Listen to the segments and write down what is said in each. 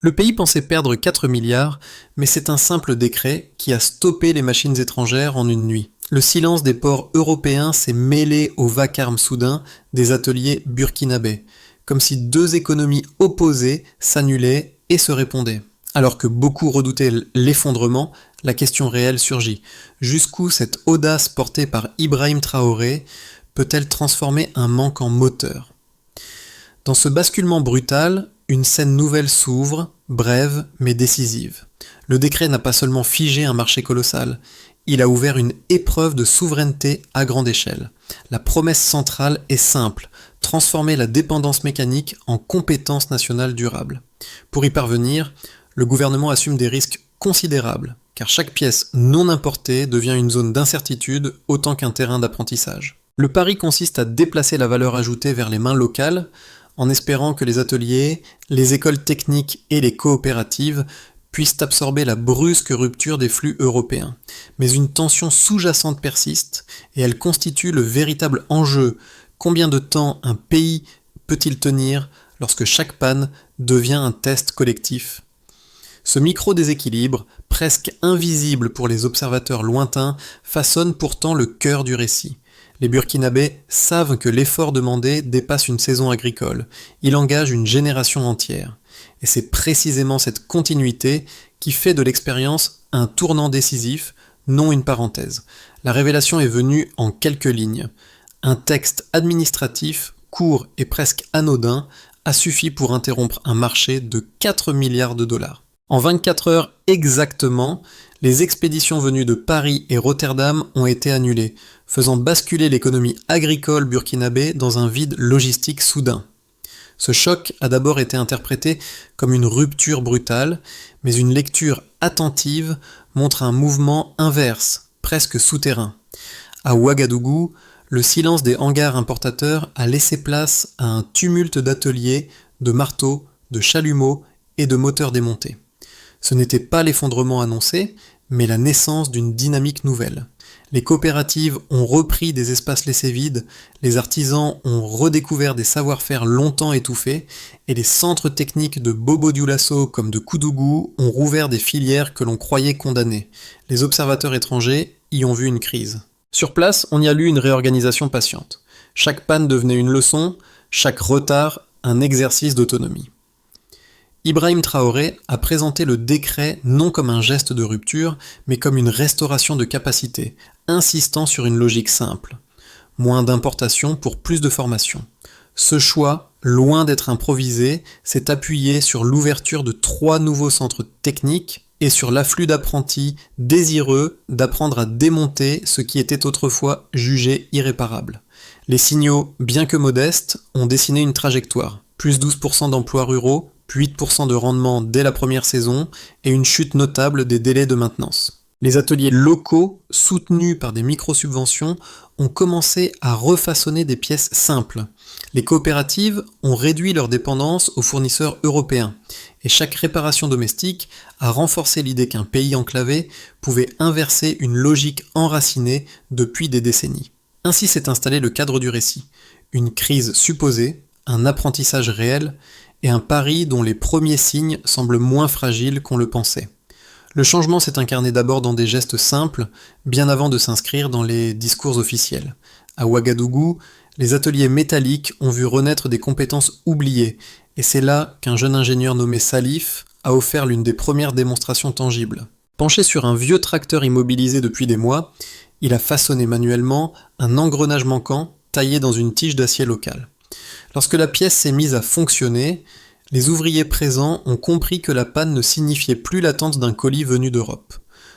Le pays pensait perdre 4 milliards, mais c'est un simple décret qui a stoppé les machines étrangères en une nuit. Le silence des ports européens s'est mêlé au vacarme soudain des ateliers burkinabés, comme si deux économies opposées s'annulaient et se répondaient. Alors que beaucoup redoutaient l'effondrement, la question réelle surgit. Jusqu'où cette audace portée par Ibrahim Traoré peut-elle transformer un manque en moteur? Dans ce basculement brutal, une scène nouvelle s'ouvre, brève mais décisive. Le décret n'a pas seulement figé un marché colossal, il a ouvert une épreuve de souveraineté à grande échelle. La promesse centrale est simple, transformer la dépendance mécanique en compétence nationale durable. Pour y parvenir, le gouvernement assume des risques considérables, car chaque pièce non importée devient une zone d'incertitude autant qu'un terrain d'apprentissage. Le pari consiste à déplacer la valeur ajoutée vers les mains locales, en espérant que les ateliers, les écoles techniques et les coopératives puissent absorber la brusque rupture des flux européens. Mais une tension sous-jacente persiste, et elle constitue le véritable enjeu. Combien de temps un pays peut-il tenir lorsque chaque panne devient un test collectif? Ce micro-déséquilibre, presque invisible pour les observateurs lointains, façonne pourtant le cœur du récit. Les Burkinabés savent que l'effort demandé dépasse une saison agricole. Il engage une génération entière. Et c'est précisément cette continuité qui fait de l'expérience un tournant décisif, non une parenthèse. La révélation est venue en quelques lignes. Un texte administratif, court et presque anodin, a suffi pour interrompre un marché de 4 milliards de dollars. En 24 heures exactement, les expéditions venues de Paris et Rotterdam ont été annulées, faisant basculer l'économie agricole burkinabé dans un vide logistique soudain. Ce choc a d'abord été interprété comme une rupture brutale, mais une lecture attentive montre un mouvement inverse, presque souterrain. À Ouagadougou, le silence des hangars importateurs a laissé place à un tumulte d'ateliers, de marteaux, de chalumeaux et de moteurs démontés. Ce n'était pas l'effondrement annoncé, mais la naissance d'une dynamique nouvelle. Les coopératives ont repris des espaces laissés vides, les artisans ont redécouvert des savoir-faire longtemps étouffés, et les centres techniques de Bobo-Dioulasso comme de Koudougou ont rouvert des filières que l'on croyait condamnées. Les observateurs étrangers y ont vu une crise. Sur place, on y a lu une réorganisation patiente. Chaque panne devenait une leçon, chaque retard un exercice d'autonomie. Ibrahim Traoré a présenté le décret non comme un geste de rupture, mais comme une restauration de capacité, insistant sur une logique simple. Moins d'importation pour plus de formation. Ce choix, loin d'être improvisé, s'est appuyé sur l'ouverture de 3 nouveaux centres techniques et sur l'afflux d'apprentis désireux d'apprendre à démonter ce qui était autrefois jugé irréparable. Les signaux, bien que modestes, ont dessiné une trajectoire. Plus 12% d'emplois ruraux, puis 8% de rendement dès la première saison et une chute notable des délais de maintenance. Les ateliers locaux, soutenus par des micro-subventions, ont commencé à refaçonner des pièces simples. Les coopératives ont réduit leur dépendance aux fournisseurs européens, et chaque réparation domestique a renforcé l'idée qu'un pays enclavé pouvait inverser une logique enracinée depuis des décennies. Ainsi s'est installé le cadre du récit, une crise supposée, un apprentissage réel, et un pari dont les premiers signes semblent moins fragiles qu'on le pensait. Le changement s'est incarné d'abord dans des gestes simples, bien avant de s'inscrire dans les discours officiels. À Ouagadougou, les ateliers métalliques ont vu renaître des compétences oubliées, et c'est là qu'un jeune ingénieur nommé Salif a offert l'une des premières démonstrations tangibles. Penché sur un vieux tracteur immobilisé depuis des mois, il a façonné manuellement un engrenage manquant taillé dans une tige d'acier locale. Lorsque la pièce s'est mise à fonctionner, les ouvriers présents ont compris que la panne ne signifiait plus l'attente d'un colis venu d'Europe.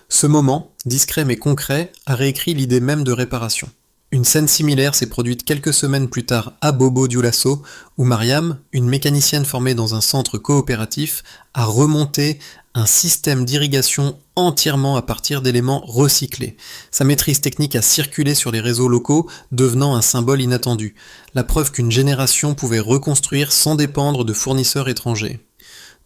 Ce moment, discret mais concret, a réécrit l'idée même de réparation. Une scène similaire s'est produite quelques semaines plus tard à Bobo-Dioulasso, où Mariam, une mécanicienne formée dans un centre coopératif, a remonté un système d'irrigation entièrement à partir d'éléments recyclés. Sa maîtrise technique a circulé sur les réseaux locaux, devenant un symbole inattendu. La preuve qu'une génération pouvait reconstruire sans dépendre de fournisseurs étrangers.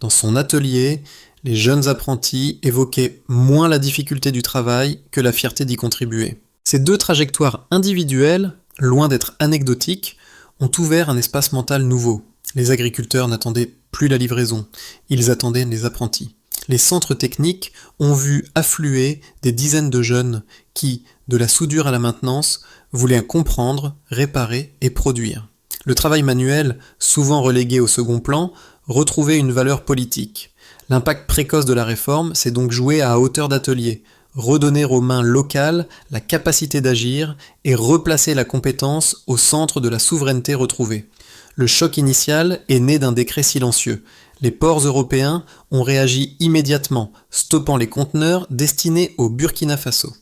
Dans son atelier, les jeunes apprentis évoquaient moins la difficulté du travail que la fierté d'y contribuer. Ces deux trajectoires individuelles, loin d'être anecdotiques, ont ouvert un espace mental nouveau. Les agriculteurs n'attendaient plus la livraison. Ils attendaient les apprentis. Les centres techniques ont vu affluer des dizaines de jeunes qui, de la soudure à la maintenance, voulaient comprendre, réparer et produire. Le travail manuel, souvent relégué au second plan, retrouvait une valeur politique. L'impact précoce de la réforme s'est donc joué à hauteur d'atelier, redonner aux mains locales la capacité d'agir et replacer la compétence au centre de la souveraineté retrouvée. Le choc initial est né d'un décret silencieux. Les ports européens ont réagi immédiatement, stoppant les conteneurs destinés au Burkina Faso.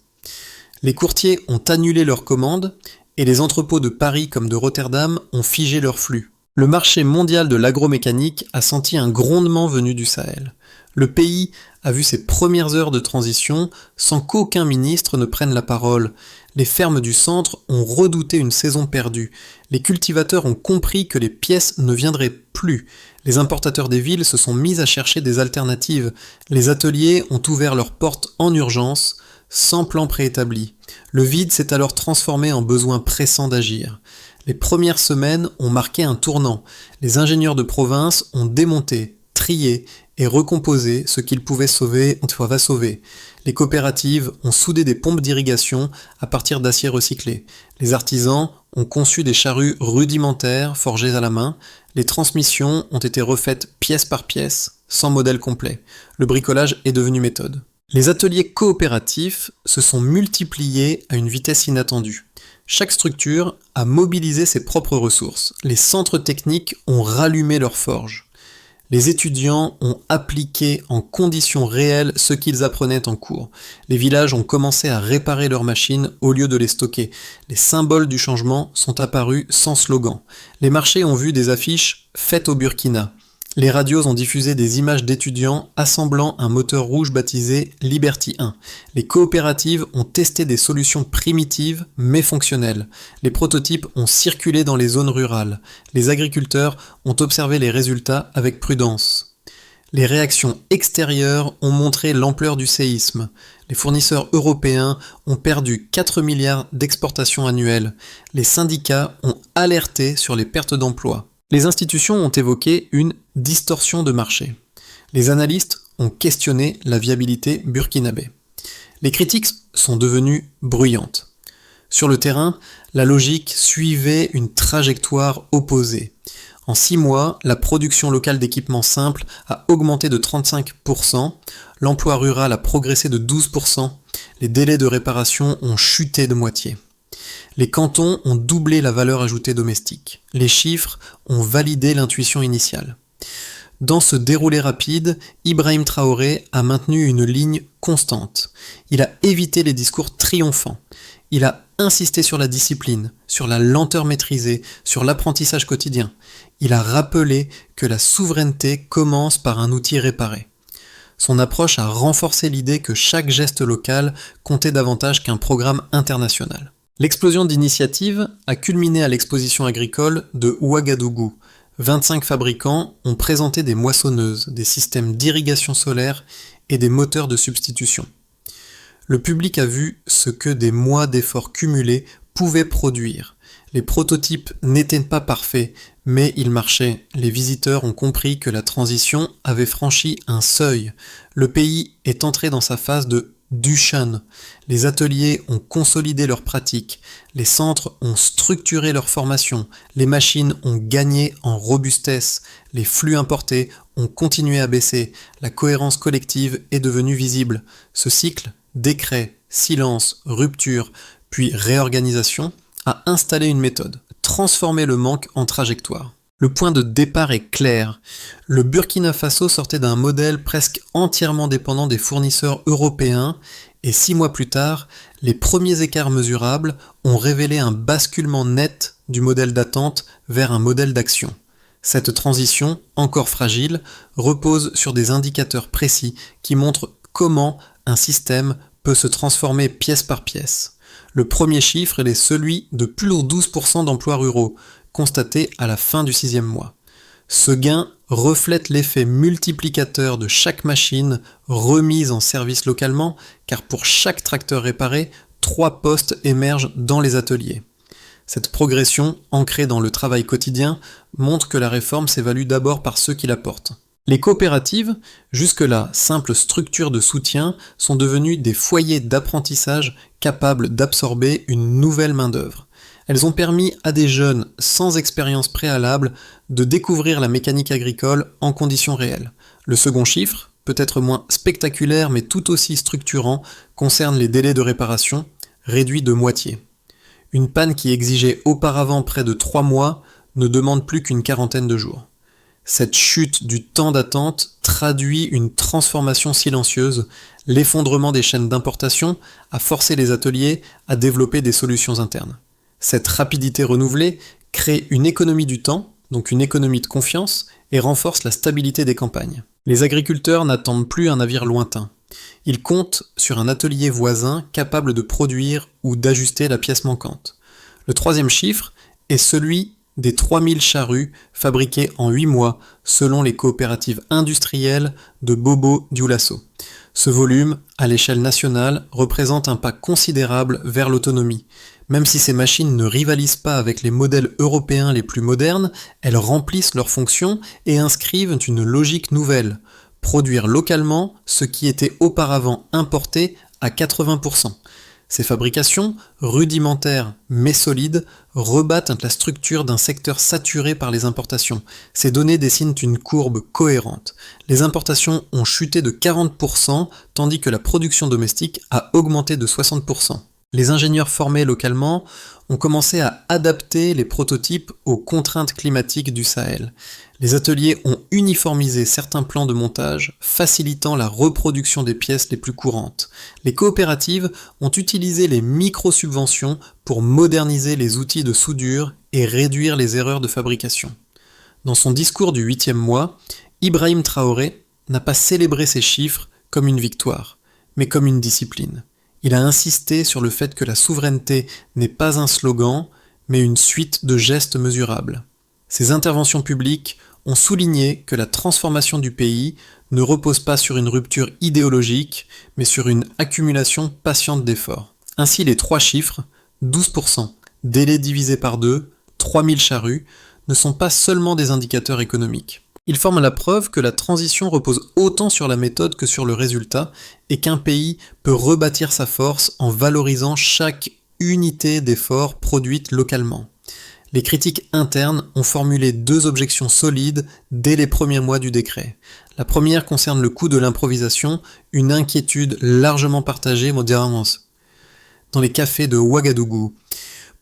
Les courtiers ont annulé leurs commandes et les entrepôts de Paris comme de Rotterdam ont figé leurs flux. Le marché mondial de l'agromécanique a senti un grondement venu du Sahel. Le pays a vu ses premières heures de transition sans qu'aucun ministre ne prenne la parole. Les fermes du centre ont redouté une saison perdue. Les cultivateurs ont compris que les pièces ne viendraient plus. Les importateurs des villes se sont mis à chercher des alternatives. Les ateliers ont ouvert leurs portes en urgence, sans plan préétabli. Le vide s'est alors transformé en besoin pressant d'agir. Les premières semaines ont marqué un tournant. Les ingénieurs de province ont démonté, trié et recomposé ce qu'ils pouvaient sauver, va sauver. Les coopératives ont soudé des pompes d'irrigation à partir d'acier recyclé. Les artisans ont conçu des charrues rudimentaires forgées à la main. Les transmissions ont été refaites pièce par pièce, sans modèle complet. Le bricolage est devenu méthode. Les ateliers coopératifs se sont multipliés à une vitesse inattendue. Chaque structure a mobilisé ses propres ressources. Les centres techniques ont rallumé leurs forges. Les étudiants ont appliqué en conditions réelles ce qu'ils apprenaient en cours. Les villages ont commencé à réparer leurs machines au lieu de les stocker. Les symboles du changement sont apparus sans slogan. Les marchés ont vu des affiches faites au Burkina. Les radios ont diffusé des images d'étudiants assemblant un moteur rouge baptisé Liberty 1. Les coopératives ont testé des solutions primitives mais fonctionnelles. Les prototypes ont circulé dans les zones rurales. Les agriculteurs ont observé les résultats avec prudence. Les réactions extérieures ont montré l'ampleur du séisme. Les fournisseurs européens ont perdu 4 milliards d'exportations annuelles. Les syndicats ont alerté sur les pertes d'emplois. Les institutions ont évoqué une distorsion de marché. Les analystes ont questionné la viabilité burkinabé. Les critiques sont devenues bruyantes. Sur le terrain, la logique suivait une trajectoire opposée. En 6 mois, la production locale d'équipements simples a augmenté de 35%, l'emploi rural a progressé de 12%, les délais de réparation ont chuté de moitié. Les cantons ont doublé la valeur ajoutée domestique. Les chiffres ont validé l'intuition initiale. Dans ce déroulé rapide, Ibrahim Traoré a maintenu une ligne constante. Il a évité les discours triomphants. Il a insisté sur la discipline, sur la lenteur maîtrisée, sur l'apprentissage quotidien. Il a rappelé que la souveraineté commence par un outil réparé. Son approche a renforcé l'idée que chaque geste local comptait davantage qu'un programme international. L'explosion d'initiatives a culminé à l'exposition agricole de Ouagadougou. 25 fabricants ont présenté des moissonneuses, des systèmes d'irrigation solaire et des moteurs de substitution. Le public a vu ce que des mois d'efforts cumulés pouvaient produire. Les prototypes n'étaient pas parfaits, mais ils marchaient. Les visiteurs ont compris que la transition avait franchi un seuil. Le pays est entré dans sa phase de Dushan. Les ateliers ont consolidé leurs pratiques, les centres ont structuré leur formation, les machines ont gagné en robustesse, les flux importés ont continué à baisser, la cohérence collective est devenue visible. Ce cycle, décret, silence, rupture, puis réorganisation, a installé une méthode, transformer le manque en trajectoire. Le point de départ est clair. Le Burkina Faso sortait d'un modèle presque entièrement dépendant des fournisseurs européens et 6 mois plus tard, les premiers écarts mesurables ont révélé un basculement net du modèle d'attente vers un modèle d'action. Cette transition, encore fragile, repose sur des indicateurs précis qui montrent comment un système peut se transformer pièce par pièce. Le premier chiffre est celui de plus de 12% d'emplois ruraux, constaté à la fin du 6e mois. Ce gain reflète l'effet multiplicateur de chaque machine remise en service localement, car pour chaque tracteur réparé, 3 postes émergent dans les ateliers. Cette progression, ancrée dans le travail quotidien, montre que la réforme s'évalue d'abord par ceux qui la portent. Les coopératives, jusque-là simples structures de soutien, sont devenues des foyers d'apprentissage capables d'absorber une nouvelle main-d'œuvre. Elles ont permis à des jeunes sans expérience préalable de découvrir la mécanique agricole en conditions réelles. Le second chiffre, peut-être moins spectaculaire mais tout aussi structurant, concerne les délais de réparation, réduits de moitié. Une panne qui exigeait auparavant près de 3 mois ne demande plus qu'une quarantaine de jours. Cette chute du temps d'attente traduit une transformation silencieuse. L'effondrement des chaînes d'importation a forcé les ateliers à développer des solutions internes. Cette rapidité renouvelée crée une économie du temps, donc une économie de confiance, et renforce la stabilité des campagnes. Les agriculteurs n'attendent plus un navire lointain. Ils comptent sur un atelier voisin capable de produire ou d'ajuster la pièce manquante. Le troisième chiffre est celui des 3000 charrues fabriquées en 8 mois selon les coopératives industrielles de Bobo Dioulasso. Ce volume, à l'échelle nationale, représente un pas considérable vers l'autonomie. Même si ces machines ne rivalisent pas avec les modèles européens les plus modernes, elles remplissent leurs fonctions et inscrivent une logique nouvelle. Produire localement ce qui était auparavant importé à 80%. Ces fabrications, rudimentaires mais solides, rebattent la structure d'un secteur saturé par les importations. Ces données dessinent une courbe cohérente. Les importations ont chuté de 40%, tandis que la production domestique a augmenté de 60%. Les ingénieurs formés localement ont commencé à adapter les prototypes aux contraintes climatiques du Sahel. Les ateliers ont uniformisé certains plans de montage, facilitant la reproduction des pièces les plus courantes. Les coopératives ont utilisé les micro-subventions pour moderniser les outils de soudure et réduire les erreurs de fabrication. Dans son discours du 8e mois, Ibrahim Traoré n'a pas célébré ces chiffres comme une victoire, mais comme une discipline. Il a insisté sur le fait que la souveraineté n'est pas un slogan, mais une suite de gestes mesurables. Ses interventions publiques ont souligné que la transformation du pays ne repose pas sur une rupture idéologique, mais sur une accumulation patiente d'efforts. Ainsi, les 3 chiffres, 12%, délai divisé par 2, 3000 charrues, ne sont pas seulement des indicateurs économiques. Ils forment la preuve que la transition repose autant sur la méthode que sur le résultat, et qu'un pays peut rebâtir sa force en valorisant chaque unité d'effort produite localement. Les critiques internes ont formulé 2 objections solides dès les premiers mois du décret. La première concerne le coût de l'improvisation, une inquiétude largement partagée modérément dans les cafés de Ouagadougou.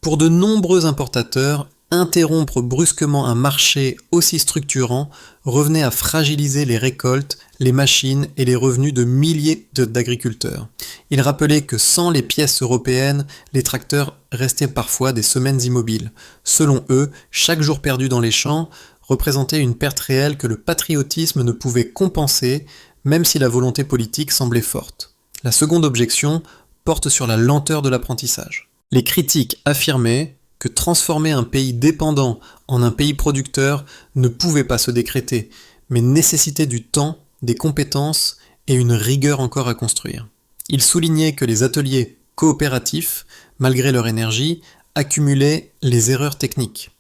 Pour de nombreux importateurs, interrompre brusquement un marché aussi structurant revenait à fragiliser les récoltes, les machines et les revenus de milliers d'agriculteurs. Il rappelait que sans les pièces européennes, les tracteurs restaient parfois des semaines immobiles. Selon eux, chaque jour perdu dans les champs représentait une perte réelle que le patriotisme ne pouvait compenser, même si la volonté politique semblait forte. La seconde objection porte sur la lenteur de l'apprentissage. Les critiques affirmaient que transformer un pays dépendant en un pays producteur ne pouvait pas se décréter, mais nécessitait du temps, des compétences et une rigueur encore à construire. Il soulignait que les ateliers coopératifs, malgré leur énergie, accumulaient les erreurs techniques.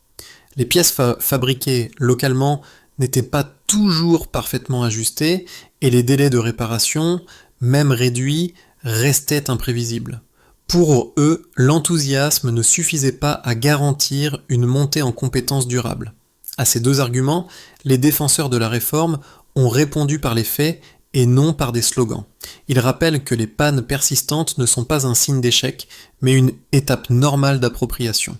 Les pièces fabriquées localement n'étaient pas toujours parfaitement ajustées et les délais de réparation, même réduits, restaient imprévisibles. Pour eux, l'enthousiasme ne suffisait pas à garantir une montée en compétences durables. À ces 2 arguments, les défenseurs de la réforme ont répondu par les faits et non par des slogans. Ils rappellent que les pannes persistantes ne sont pas un signe d'échec, mais une étape normale d'appropriation.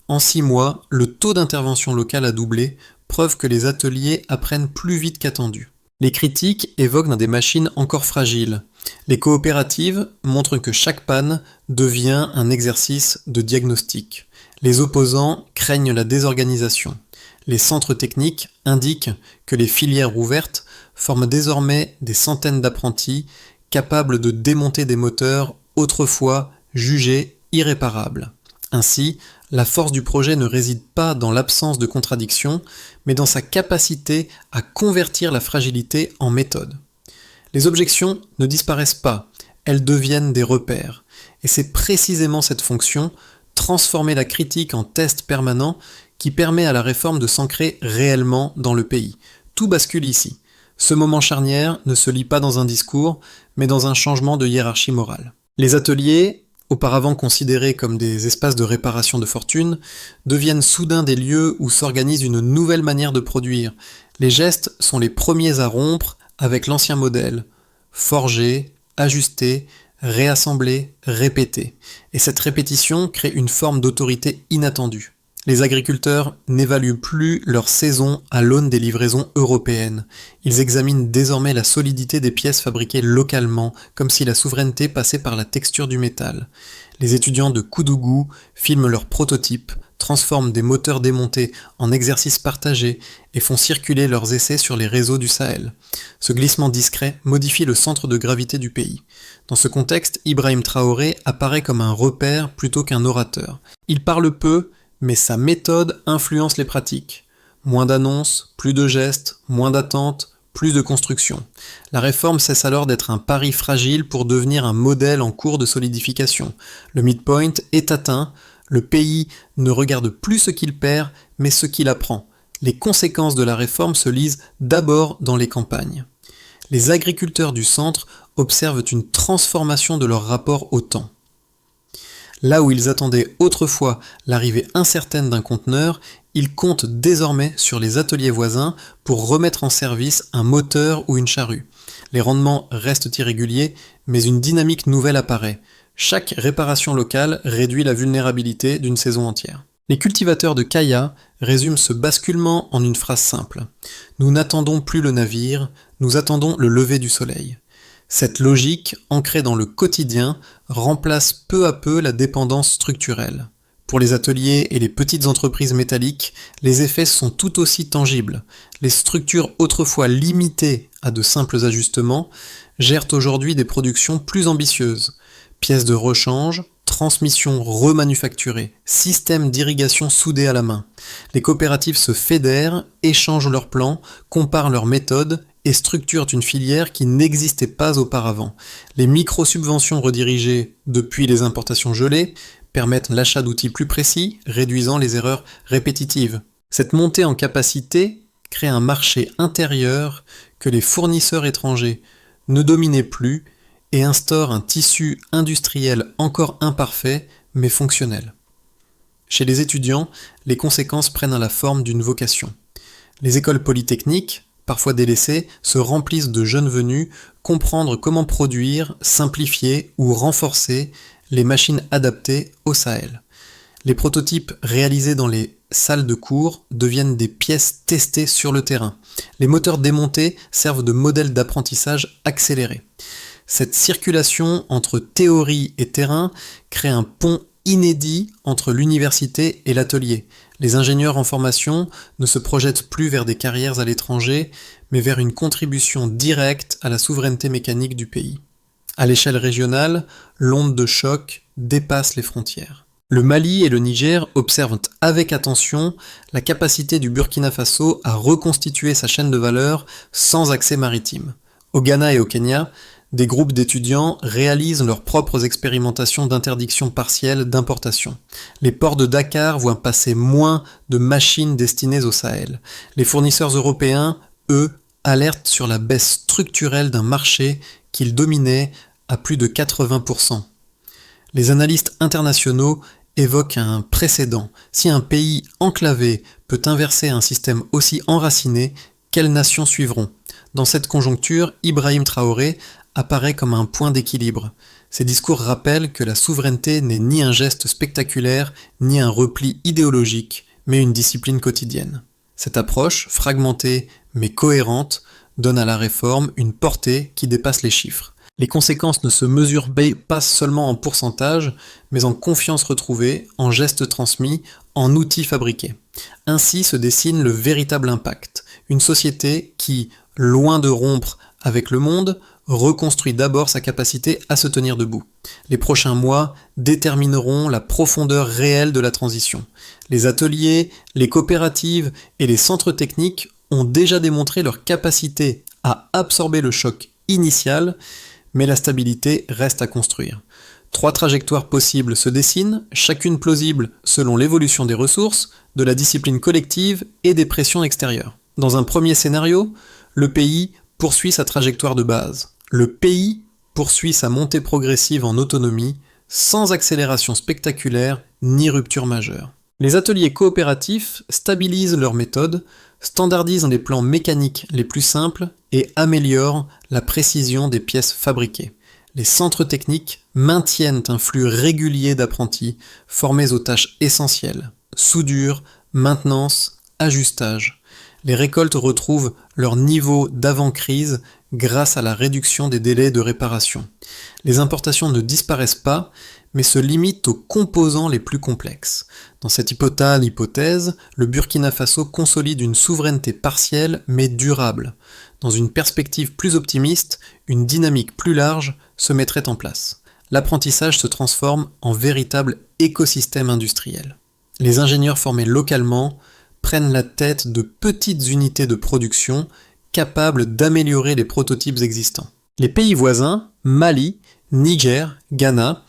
En 6 mois, le taux d'intervention locale a doublé, preuve que les ateliers apprennent plus vite qu'attendu. Les critiques évoquent des machines encore fragiles. Les coopératives montrent que chaque panne devient un exercice de diagnostic. Les opposants craignent la désorganisation. Les centres techniques indiquent que les filières ouvertes forment désormais des centaines d'apprentis capables de démonter des moteurs autrefois jugés irréparables. Ainsi, la force du projet ne réside pas dans l'absence de contradiction, mais dans sa capacité à convertir la fragilité en méthode. Les objections ne disparaissent pas, elles deviennent des repères. Et c'est précisément cette fonction, transformer la critique en test permanent qui permet à la réforme de s'ancrer réellement dans le pays. Tout bascule ici. Ce moment charnière ne se lit pas dans un discours, mais dans un changement de hiérarchie morale. Les ateliers, auparavant considérés comme des espaces de réparation de fortune, deviennent soudain des lieux où s'organise une nouvelle manière de produire. Les gestes sont les premiers à rompre avec l'ancien modèle. Forger, ajuster, réassembler, répéter. Et cette répétition crée une forme d'autorité inattendue. Les agriculteurs n'évaluent plus leur saison à l'aune des livraisons européennes. Ils examinent désormais la solidité des pièces fabriquées localement, comme si la souveraineté passait par la texture du métal. Les étudiants de Koudougou filment leurs prototypes, transforment des moteurs démontés en exercices partagés et font circuler leurs essais sur les réseaux du Sahel. Ce glissement discret modifie le centre de gravité du pays. Dans ce contexte, Ibrahim Traoré apparaît comme un repère plutôt qu'un orateur. Il parle peu, mais sa méthode influence les pratiques. Moins d'annonces, plus de gestes, moins d'attentes, plus de construction. La réforme cesse alors d'être un pari fragile pour devenir un modèle en cours de solidification. Le midpoint est atteint, le pays ne regarde plus ce qu'il perd, mais ce qu'il apprend. Les conséquences de la réforme se lisent d'abord dans les campagnes. Les agriculteurs du centre observent une transformation de leur rapport au temps. Là où ils attendaient autrefois l'arrivée incertaine d'un conteneur, ils comptent désormais sur les ateliers voisins pour remettre en service un moteur ou une charrue. Les rendements restent irréguliers, mais une dynamique nouvelle apparaît. Chaque réparation locale réduit la vulnérabilité d'une saison entière. Les cultivateurs de Kaya résument ce basculement en une phrase simple. Nous n'attendons plus le navire, nous attendons le lever du soleil. Cette logique, ancrée dans le quotidien, remplace peu à peu la dépendance structurelle. Pour les ateliers et les petites entreprises métalliques, les effets sont tout aussi tangibles. Les structures autrefois limitées à de simples ajustements gèrent aujourd'hui des productions plus ambitieuses. Pièces de rechange, transmission remanufacturée, système d'irrigation soudé à la main. Les coopératives se fédèrent, échangent leurs plans, comparent leurs méthodes et structurent une filière qui n'existait pas auparavant. Les micro-subventions redirigées depuis les importations gelées permettent l'achat d'outils plus précis, réduisant les erreurs répétitives. Cette montée en capacité crée un marché intérieur que les fournisseurs étrangers ne dominaient plus et instaure un tissu industriel encore imparfait mais fonctionnel. Chez les étudiants, les conséquences prennent la forme d'une vocation. Les écoles polytechniques, parfois délaissées, se remplissent de jeunes venus comprendre comment produire, simplifier ou renforcer les machines adaptées au Sahel. Les prototypes réalisés dans les salles de cours deviennent des pièces testées sur le terrain. Les moteurs démontés servent de modèles d'apprentissage accéléré. Cette circulation entre théorie et terrain crée un pont inédit entre l'université et l'atelier. Les ingénieurs en formation ne se projettent plus vers des carrières à l'étranger, mais vers une contribution directe à la souveraineté mécanique du pays. À l'échelle régionale, l'onde de choc dépasse les frontières. Le Mali et le Niger observent avec attention la capacité du Burkina Faso à reconstituer sa chaîne de valeur sans accès maritime. Au Ghana et au Kenya, des groupes d'étudiants réalisent leurs propres expérimentations d'interdiction partielle d'importation. Les ports de Dakar voient passer moins de machines destinées au Sahel. Les fournisseurs européens, eux, alertent sur la baisse structurelle d'un marché qu'ils dominaient à plus de 80%. Les analystes internationaux évoquent un précédent. Si un pays enclavé peut inverser un système aussi enraciné, quelles nations suivront ? Dans cette conjoncture, Ibrahim Traoré apparaît comme un point d'équilibre. Ces discours rappellent que la souveraineté n'est ni un geste spectaculaire, ni un repli idéologique, mais une discipline quotidienne. Cette approche, fragmentée mais cohérente, donne à la réforme une portée qui dépasse les chiffres. Les conséquences ne se mesurent pas seulement en pourcentage, mais en confiance retrouvée, en gestes transmis, en outils fabriqués. Ainsi se dessine le véritable impact. Une société qui, loin de rompre avec le monde, reconstruit d'abord sa capacité à se tenir debout. Les prochains mois détermineront la profondeur réelle de la transition. Les ateliers, les coopératives et les centres techniques ont déjà démontré leur capacité à absorber le choc initial, mais la stabilité reste à construire. 3 trajectoires possibles se dessinent, chacune plausible selon l'évolution des ressources, de la discipline collective et des pressions extérieures. Dans un premier scénario, le pays poursuit sa trajectoire de base. Le pays poursuit sa montée progressive en autonomie, sans accélération spectaculaire ni rupture majeure. Les ateliers coopératifs stabilisent leurs méthodes, standardisent les plans mécaniques les plus simples et améliorent la précision des pièces fabriquées. Les centres techniques maintiennent un flux régulier d'apprentis formés aux tâches essentielles: soudure, maintenance, ajustage. Les récoltes retrouvent leur niveau d'avant-crise grâce à la réduction des délais de réparation. Les importations ne disparaissent pas, mais se limitent aux composants les plus complexes. Dans cette hypothèse, le Burkina Faso consolide une souveraineté partielle mais durable. Dans une perspective plus optimiste, une dynamique plus large se mettrait en place. L'apprentissage se transforme en véritable écosystème industriel. Les ingénieurs formés localement prennent la tête de petites unités de production capables d'améliorer les prototypes existants. Les pays voisins, Mali, Niger, Ghana,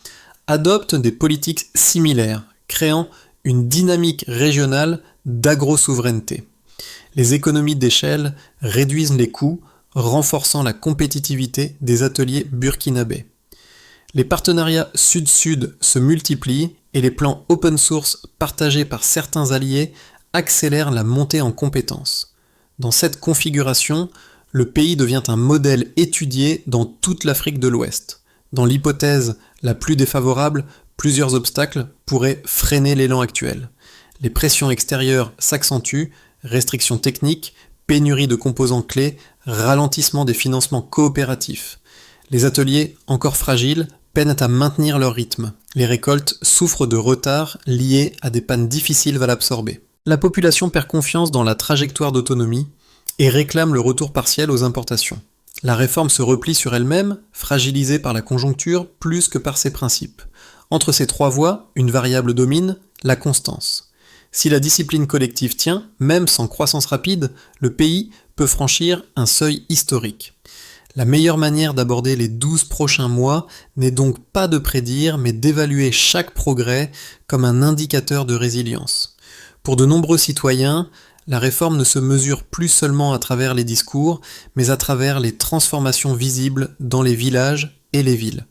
adoptent des politiques similaires, créant une dynamique régionale d'agro-souveraineté. Les économies d'échelle réduisent les coûts, renforçant la compétitivité des ateliers burkinabés. Les partenariats sud-sud se multiplient et les plans open source partagés par certains alliés accélèrent la montée en compétences. Dans cette configuration, le pays devient un modèle étudié dans toute l'Afrique de l'Ouest. Dans l'hypothèse la plus défavorable, plusieurs obstacles pourraient freiner l'élan actuel. Les pressions extérieures s'accentuent, restrictions techniques, pénurie de composants clés, ralentissement des financements coopératifs. Les ateliers, encore fragiles, peinent à maintenir leur rythme. Les récoltes souffrent de retards liés à des pannes difficiles à absorber. La population perd confiance dans la trajectoire d'autonomie et réclame le retour partiel aux importations. La réforme se replie sur elle-même, fragilisée par la conjoncture plus que par ses principes. Entre ces 3 voies, une variable domine, la constance. Si la discipline collective tient, même sans croissance rapide, le pays peut franchir un seuil historique. La meilleure manière d'aborder les 12 prochains mois n'est donc pas de prédire, mais d'évaluer chaque progrès comme un indicateur de résilience. Pour de nombreux citoyens, la réforme ne se mesure plus seulement à travers les discours, mais à travers les transformations visibles dans les villages et les villes.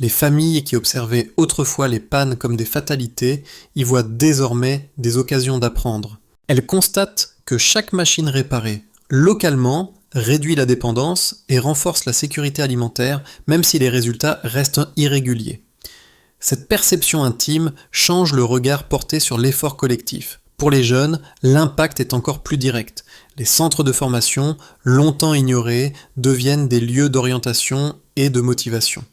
Les familles qui observaient autrefois les pannes comme des fatalités y voient désormais des occasions d'apprendre. Elles constatent que chaque machine réparée localement réduit la dépendance et renforce la sécurité alimentaire, même si les résultats restent irréguliers. Cette perception intime change le regard porté sur l'effort collectif. Pour les jeunes, l'impact est encore plus direct. Les centres de formation, longtemps ignorés, deviennent des lieux d'orientation et de motivation.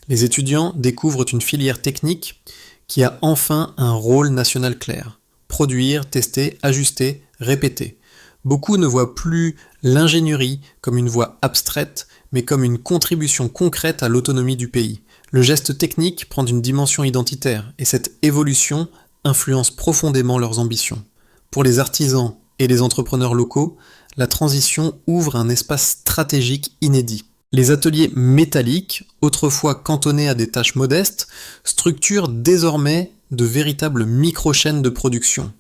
Les étudiants découvrent une filière technique qui a enfin un rôle national clair. Produire, tester, ajuster, répéter. Beaucoup ne voient plus l'ingénierie comme une voie abstraite, mais comme une contribution concrète à l'autonomie du pays. Le geste technique prend une dimension identitaire, et cette évolution influence profondément leurs ambitions. Pour les artisans et les entrepreneurs locaux, la transition ouvre un espace stratégique inédit. Les ateliers métalliques, autrefois cantonnés à des tâches modestes, structurent désormais de véritables micro-chaînes de production.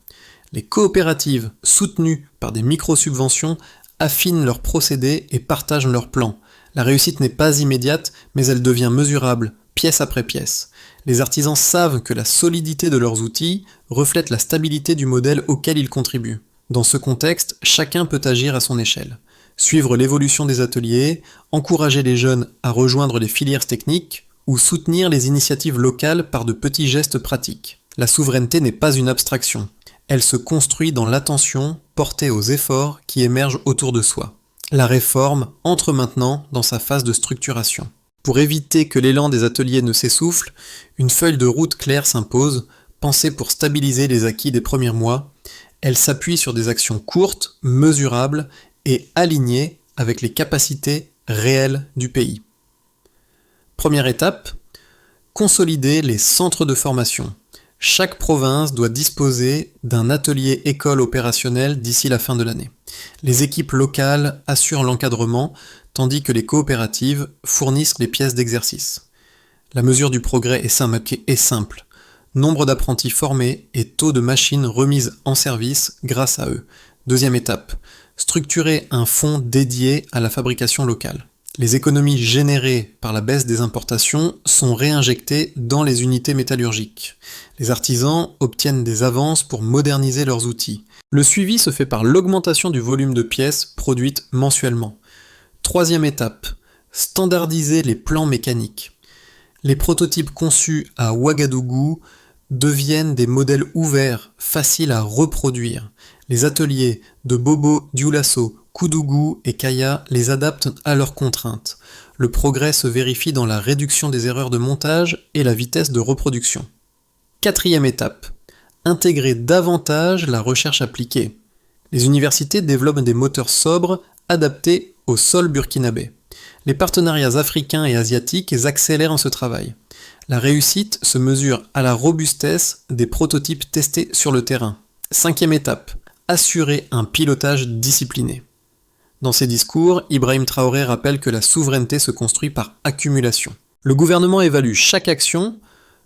Les coopératives, soutenues par des micro-subventions, affinent leurs procédés et partagent leurs plans. La réussite n'est pas immédiate, mais elle devient mesurable, pièce après pièce. Les artisans savent que la solidité de leurs outils reflète la stabilité du modèle auquel ils contribuent. Dans ce contexte, chacun peut agir à son échelle. Suivre l'évolution des ateliers, encourager les jeunes à rejoindre les filières techniques ou soutenir les initiatives locales par de petits gestes pratiques. La souveraineté n'est pas une abstraction. Elle se construit dans l'attention portée aux efforts qui émergent autour de soi. La réforme entre maintenant dans sa phase de structuration. Pour éviter que l'élan des ateliers ne s'essouffle, une feuille de route claire s'impose, pensée pour stabiliser les acquis des premiers mois. Elle s'appuie sur des actions courtes, mesurables et alignées avec les capacités réelles du pays. Première étape, consolider les centres de formation. Chaque province doit disposer d'un atelier école opérationnel d'ici la fin de l'année. Les équipes locales assurent l'encadrement, tandis que les coopératives fournissent les pièces d'exercice. La mesure du progrès est simple. Nombre d'apprentis formés et taux de machines remises en service grâce à eux. Deuxième étape, structurer un fonds dédié à la fabrication locale. Les économies générées par la baisse des importations sont réinjectées dans les unités métallurgiques. Les artisans obtiennent des avances pour moderniser leurs outils. Le suivi se fait par l'augmentation du volume de pièces produites mensuellement. Troisième étape, standardiser les plans mécaniques. Les prototypes conçus à Ouagadougou deviennent des modèles ouverts, faciles à reproduire. Les ateliers de Bobo, Dioulasso, Koudougou et Kaya les adaptent à leurs contraintes. Le progrès se vérifie dans la réduction des erreurs de montage et la vitesse de reproduction. Quatrième étape, intégrer davantage la recherche appliquée. Les universités développent des moteurs sobres adaptés au sol burkinabé. Les partenariats africains et asiatiques accélèrent ce travail. La réussite se mesure à la robustesse des prototypes testés sur le terrain. Cinquième étape, assurer un pilotage discipliné. Dans ses discours, Ibrahim Traoré rappelle que la souveraineté se construit par accumulation. Le gouvernement évalue chaque action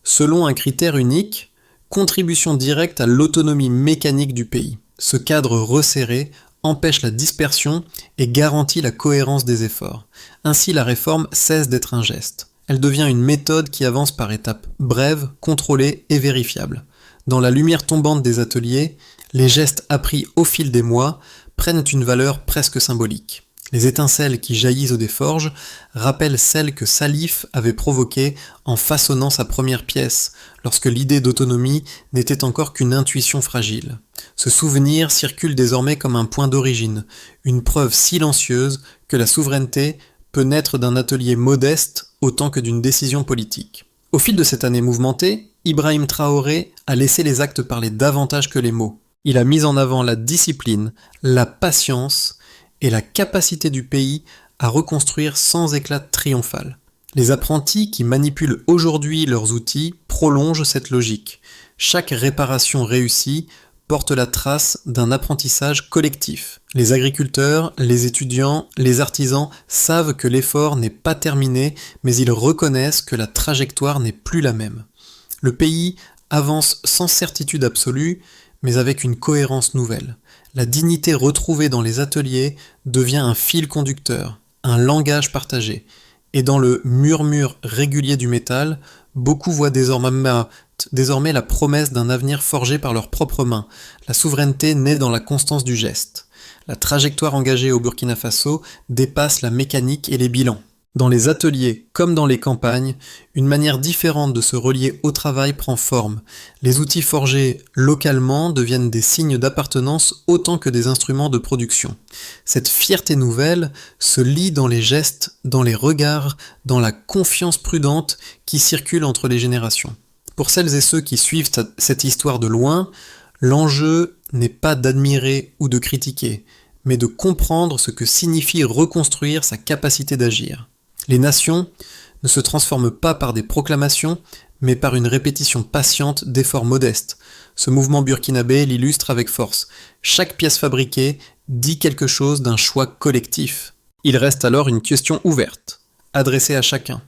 selon un critère unique, contribution directe à l'autonomie mécanique du pays. Ce cadre resserré empêche la dispersion et garantit la cohérence des efforts. Ainsi, la réforme cesse d'être un geste. Elle devient une méthode qui avance par étapes brèves, contrôlées et vérifiables. Dans la lumière tombante des ateliers, les gestes appris au fil des mois prennent une valeur presque symbolique. Les étincelles qui jaillissent des forges rappellent celles que Salif avait provoquées en façonnant sa première pièce, lorsque l'idée d'autonomie n'était encore qu'une intuition fragile. Ce souvenir circule désormais comme un point d'origine, une preuve silencieuse que la souveraineté peut naître d'un atelier modeste autant que d'une décision politique. Au fil de cette année mouvementée, Ibrahim Traoré a laissé les actes parler davantage que les mots. Il a mis en avant la discipline, la patience et la capacité du pays à reconstruire sans éclat triomphal. Les apprentis qui manipulent aujourd'hui leurs outils prolongent cette logique. Chaque réparation réussie porte la trace d'un apprentissage collectif. Les agriculteurs, les étudiants, les artisans savent que l'effort n'est pas terminé, mais ils reconnaissent que la trajectoire n'est plus la même. Le pays avance sans certitude absolue, mais avec une cohérence nouvelle. La dignité retrouvée dans les ateliers devient un fil conducteur, un langage partagé. Et dans le murmure régulier du métal, beaucoup voient désormais la promesse d'un avenir forgé par leurs propres mains. La souveraineté naît dans la constance du geste. La trajectoire engagée au Burkina Faso dépasse la mécanique et les bilans. Dans les ateliers comme dans les campagnes, une manière différente de se relier au travail prend forme. Les outils forgés localement deviennent des signes d'appartenance autant que des instruments de production. Cette fierté nouvelle se lit dans les gestes, dans les regards, dans la confiance prudente qui circule entre les générations. Pour celles et ceux qui suivent cette histoire de loin, l'enjeu n'est pas d'admirer ou de critiquer, mais de comprendre ce que signifie reconstruire sa capacité d'agir. Les nations ne se transforment pas par des proclamations, mais par une répétition patiente d'efforts modestes. Ce mouvement burkinabé l'illustre avec force. Chaque pièce fabriquée dit quelque chose d'un choix collectif. Il reste alors une question ouverte, adressée à chacun.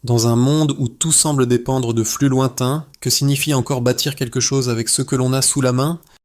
Dans un monde où tout semble dépendre de flux lointains, que signifie encore bâtir quelque chose avec ce que l'on a sous la main ?